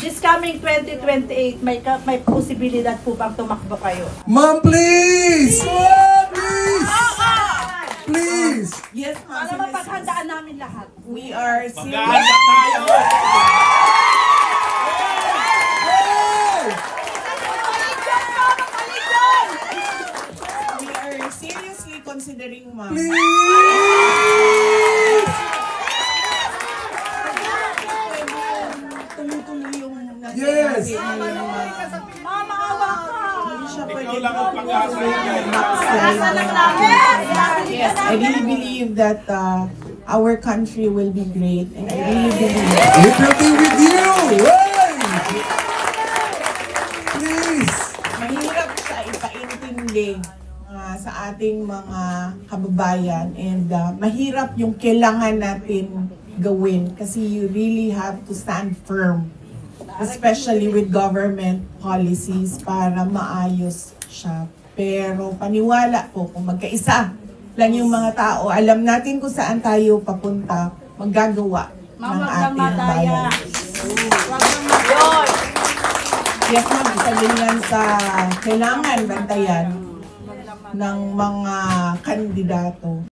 this coming 2028, may posibilidad po bang tumakbo kayo? Ma'am, please! Oh, please! Please! Yes, ma'am. Para mapaghandaan namin lahat. We are Maghahanda tayo! We are seriously considering, ma'am. Please! Tumutuloy yung Yes! Mama, awa ka! Ikaw lang ang pag-asa yan. Asa lang namin! Yes, I really believe that our country will be great, and I really believe. It will be with you! Hey! Please! Mahirap siya ipaintindi sa ating mga kababayan, and mahirap yung kailangan natin gawin kasi you really have to stand firm, especially with government policies para maayos siya. Pero paniwala po, kung magkaisa lang yung mga tao, alam natin kung saan tayo papunta, maggagawa ng ating bayan. Yes, ma'am, isa din yan sa kailangan bantayan ng mga kandidato.